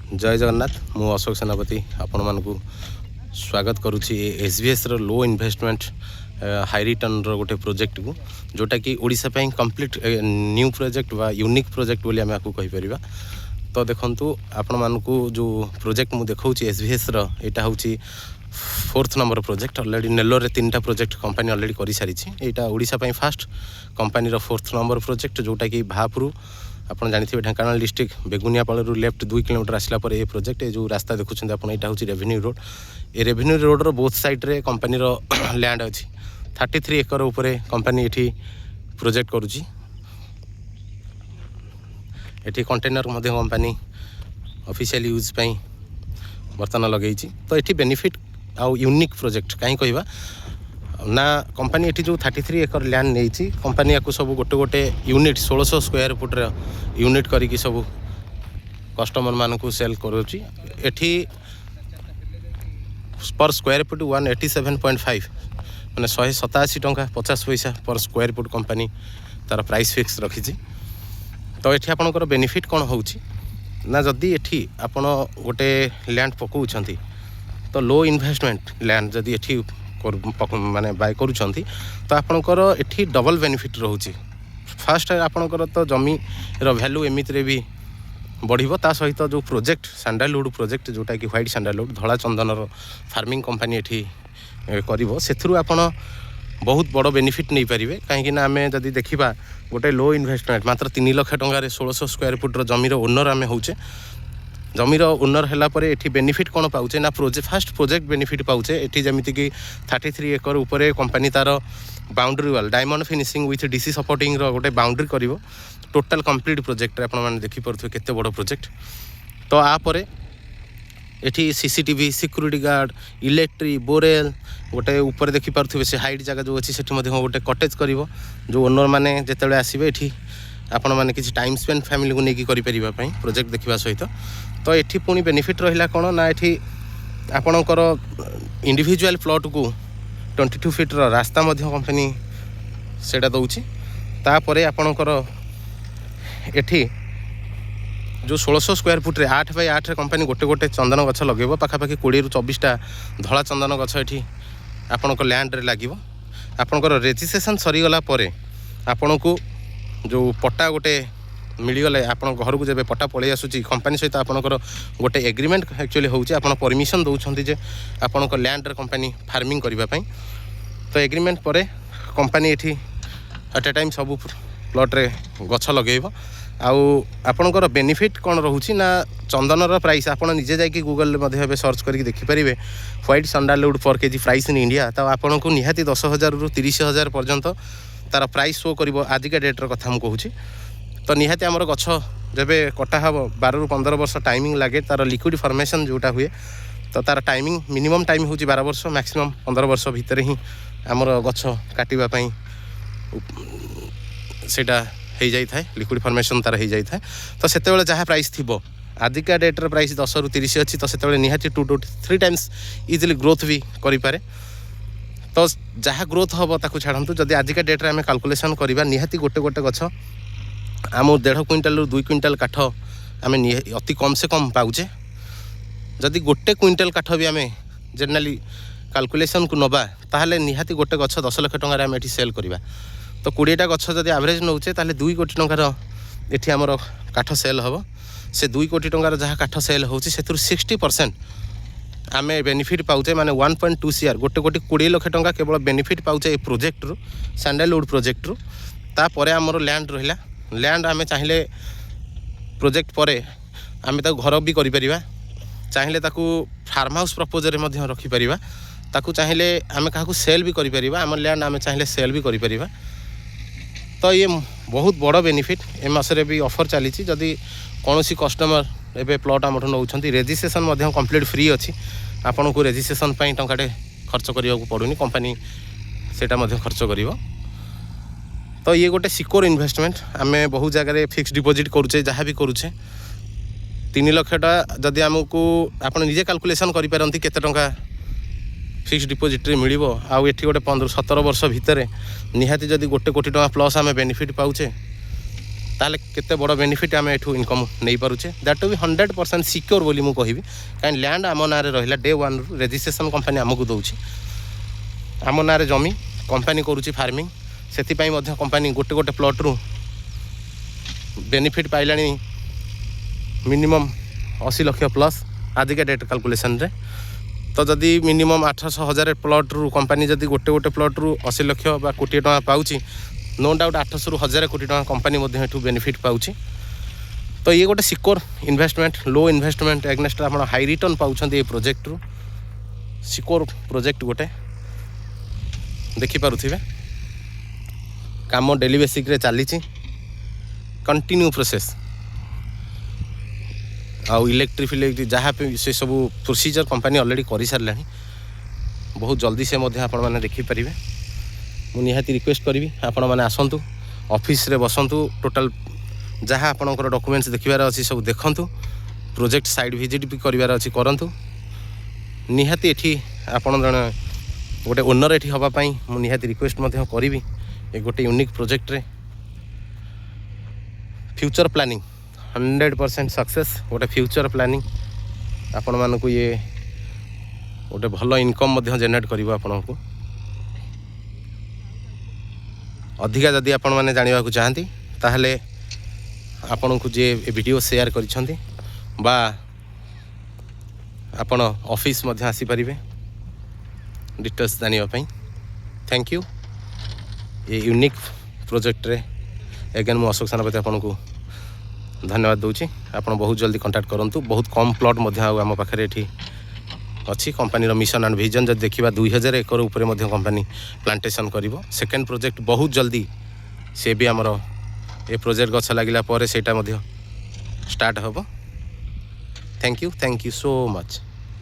जय जगन्नाथ मु अशोक सेनापति आपण मानकु स्वागत करुच्ची एसबीएस रो लो इन्वेस्टमेंट हाई रिटर्न रो गोटे प्रोजेक्ट को जोटा कि ओडिशा पई कंप्लीट न्यू प्रोजेक्ट वा यूनिक प्रोजेक्ट बोली आमे आपको कहि परिबा। तो देखंतु आपण मानकु जो प्रोजेक्ट मु देखौची एसबीएस रो एटा होची 4th number project. Already Nellore रे 3टा प्रोजेक्ट कंपनी ऑलरेडी करि सारी छी। एटा ओडिशा पई फर्स्ट कंपनी रो 4th नंबर प्रोजेक्ट जोटा कि भापुरु आपन जानिथिबे ढेंकानाल डिस्ट्रिक्ट बेगुनियापाड़ रु लेफ्ट 2 किलोमीटर आसला पर ए प्रोजेक्ट जो रास्ता देखुछन आपन एटा होची revenue road. A revenue road row both side रे कंपनी रो लैंड अछि 33 एकर ऊपर कंपनी एठी प्रोजेक्ट करूची। एठी कंटेनर मध्ये कंपनी ऑफिशियल यूज पई बर्तन लगेइची। तो एठी बेनिफिट आ यूनिक प्रोजेक्ट काई कहबा ना कंपनी एठी जो 33 एकर लैंड नेइची कंपनी याकु सब गोटे गोटे यूनिट 1600 स्क्वायर फुट रे यूनिट करी कि सब कस्टमर मानकु सेल करूची। एठी पर स्क्वायर फुट 187.5 माने 187 टंका 50 पैसा पर स्क्वायर फुट कंपनी तार प्राइस फिक्स रखिची। तो एठी आपनकर बेनिफिट कोन होउची ना जदी एठी आपण गोटे लैंड पकाउछंती तो लो इन्वेस्टमेंट लैंड जदी एठी माने बाय करूछंती तो आपनकर एठी डबल बेनिफिट रहउची। फर्स्ट आपनकर तो जमी रो वैल्यू एमित रे भी बढ़िबो ता सहित जो प्रोजेक्ट सैंडलवुड प्रोजेक्ट जोटा कि व्हाइट सैंडलवुड धला चंदन रो फार्मिंग कंपनी एठी करिवो सेथरु आपण बहुत बड़ बेनिफिट नहीं पारिबे। काहेकि ना आमे जदी देखिबा गोटे लो इन्वेस्टमेंट मात्र 3 लाख टंका रे 1600 स्क्वायर फुट रो जमी रो ओनर आमे होउचे। जमीर ओनर हैला परे एठी बेनिफिट कोन पाउचे ना प्रोजेक्ट फर्स्ट प्रोजेक्ट बेनिफिट पाउचे। एठी जमिति कि 33 एकर ऊपर कंपनी तार boundary wall diamond finishing with DC supporting रो गोटे बाउंड्री करिवो। टोटल कंप्लीट प्रोजेक्ट आपण माने देखि परथु केते बड़ प्रोजेक्ट। तो आ परे एठी सीसीटीवी सिक्यूरिटी गार्ड इलेक्ट्रिक बोरेल गोटे ऊपर देखि परथु से हाइट जगह जो अछि सेठी मध्ये गोटे कॉटेज करिवो। जो ओनर माने जेतेले आसीबे एठी आपण माने किछि टाइम स्पेंड फैमिली को नेकी करि परिबा पई प्रोजेक्ट देखिबा सहित। तो एठी पुनी बेनिफिट रहिला कोन ना एठी आपणकर इंडिविजुअल प्लॉट को 22 फीट रो रास्ता मध्ये कंपनी सेटा दउची। ता परे आपणकर एठी जो 1600 स्क्वायर फुट रे 8 बाय 8 रे कंपनी गोटे गोटे चंदन गछ लगेबो। पाखा पाखी 20 रु 24 टा धला चंदन गछ एठी आपणकर लैंड रे लागिवो। आपणकर रजिस्ट्रेशन सरी गला परे आपणको जो पट्टा गोटे मिलगले आपण घर को जब पट्टा पलि आसुची कंपनी सहित आपणकर गोटे एग्रीमेंट एक्चुअली होउची। आपण परमिशन दउछंती जे आपणकर लैंड रे कंपनी फार्मिंग करिबा पई। तो एग्रीमेंट परे कंपनी एठी एट ए टाइम सब प्लॉट रे गछ लगेइबो। आउ आपणकर बेनिफिट कोन रहउची ना चंदन रो प्राइस आपण निजे जाई कि गूगल रे मध्ये सर्च करी देखि परिबे व्हाइट सैंडलवुड पर केजी प्राइस इन इंडिया। तो आपण को निहाती 10,000 रु 30,000 पर्यंत तार प्राइस शो करिवो आजिका डेट रो कथा हम कहूची। तो निहाती आमर गछ जेबे कटा हबो 12 रु 15 वर्ष टाइमिंग लागे तार लिक्विड फॉर्मेशन जोटा हुए। तो तार टाइमिंग मिनिमम टाइम होची 12 वर्ष मैक्सिमम 15 वर्ष भितर ही आमर गछ काटिबा पई सेटा हे जाई थाए लिक्विड फॉर्मेशन तार हे जाई थाए। तो सेते बेले जहा प्राइस थिबो आदिका डेट रो प्राइस 10 रु 30 अछि। तो सेते बेले निहाती 2 to 3 टाइम्स इजीली ग्रोथ भी करि पारे। तो जहा ग्रोथ हबो ताकू छाडंतु जदी आजिका डेट रे हमें कैलकुलेशन करिबा निहाती गोटे गोटे गछ आम 1.5 क्विंटाल रु 2 क्विंटाल काठ आम अति कम से कम पाउचे। जदि गोटे क्विंटाल काठ भी आम जनरली कैलकुलेशन को नबा ताहले निहाती गोटे गछ 10 लाख टंका आम एठी सेल करिबा। तो 20टा गछ जदि एवरेज नउचे ताहले 2 कोटी टंकार एठी हमर काठ सेल हबो। से 2 कोटी टंकार जहा काठ सेल होउची सेथुर 60% आमे बेनिफिट पाउचे माने 1.2 सीआर गोटे कोटी 20 लाख टंका केवल बेनिफिट पाउचे ए प्रोजेक्ट रु सैंडलवुड प्रोजेक्ट रु। ता परे हमर लैंड रहिला लैंड आमे चाहिले प्रोजेक्ट परे आमे ता घर भी करि परिबा चाहिले ताकू फार्म हाउस प्रपोजल रे मध्ये रखि परिबा ताकू चाहिले आमे काहू सेल भी करि परिबा हमर लैंड आमे चाहिले सेल भी करि परिबा। तो ये बहुत बड़ बेनिफिट ए मासरे भी ऑफर चली जदि कौनसी कस्टमर एबे प्लॉट आमठ नउछंती रजिस्ट्रेशन मध्ये कंप्लीट फ्री अछि। आपन को रजिस्ट्रेशन पई टंकाटे खर्च करिया को पडुनी कंपनी सेटा मध्ये खर्च करिवो। तो ये गोटे सिक्योर इन्वेस्टमेंट आमे बहुत जगह फिक्स डिपॉजिट करूचे जहाँ भी करूचे 3 लाख टा जदि आमको आपण निजे कैलकुलेशन करि पारंती केते टंका फिक्स डिपॉजिट रे मिलिबो। आ एठी गोटे 15-17 वर्ष भितर निहाती जदि गोटे कोटी टंका प्लस आमे बेनिफिट पाउचे ताले केते बड़ बेनिफिट आम एठू इनकम नहीं पारुचे दैट टू बी 100% सिक्योर बोली मु कहबी कहीं लैंड आम नारे रहिला डे 1 रजिस्ट्रेशन कंपनी आमको दउछि आम नारे जमी कंपनी करूछि फार्मिंग सेति पई मध्ये कंपनी गोटे गोटे प्लॉट रु बेनिफिट पाइलानी मिनिमम 80 लाख प्लस आज के डेट कैलकुलेशन रे तो जदि मिनिमम 800,000 प्लॉट रु कंपनी जदि गोटे गोटे प्लॉट रु 80 लाख बा कोटी टका पाउछि नो डाउट 800 रु 1000 कोटी टका कंपनी मध्ये एठू बेनिफिट पाउछि तो ये गोटे सिक्योर इन्वेस्टमेंट लो इन्वेस्टमेंट एग्नेस्ट आप हाई रिटर्न पाउछन ये प्रोजेक्ट रु सिक्योर प्रोजेक्ट गोटे देखि पारुथिबे काम डेली बेसिक रे चली कंटिन्यू प्रोसेस आउ इलेक्ट्रिक जहाँ से सब प्रोसीजर कंपनी ऑलरेडी कर सारे बहुत जल्दी से आपण मैंने देखिपारे मुझे निहाती रिक्वेस्ट करी आपण मैंने आसतु ऑफिस रे बसंतु टोटल जहाँ आपणकर डॉक्यूमेंट्स देखिबार अच्छी सब देखंतु प्रोजेक्ट साइड विजिट भी करिवार अच्छी करंतु निहाती एठी आपण जने गोटे ओनर एठी हवा पई मु निहाती रिक्वेस्ट मध्य करी ए गोटे यूनिक प्रोजेक्ट रे फ्यूचर प्लानिंग 100% सक्सेस गोटे फ्यूचर प्लानिंग आपण मानकु ये गोटे भल इनकम मध्य जनरेट करिवो आपण को अधिका जदि आपण माने जानिबा को चाहंती ताहले आपण को जे वीडियो शेयर करिसंती बा आपण ऑफिस मध्य आसी परिबे डिटेल्स जानिबा पई थैंक यू ये यूनिक प्रोजेक्ट रे अगेन मु अशोक सेनापति आपण को धन्यवाद दूची आप बहुत जल्दी कांटेक्ट करूँ बहुत कम प्लॉट आम पाखे ये अच्छी कंपनी मिशन एंड विजन जब देखा 2000 एकर उपर कंपनी प्लांटेशन कर सेकेंड प्रोजेक्ट बहुत जल्दी से भी आमर ए प्रोजेक्ट गछ लगिला स्टार्ट हम थैंक यू सो मच।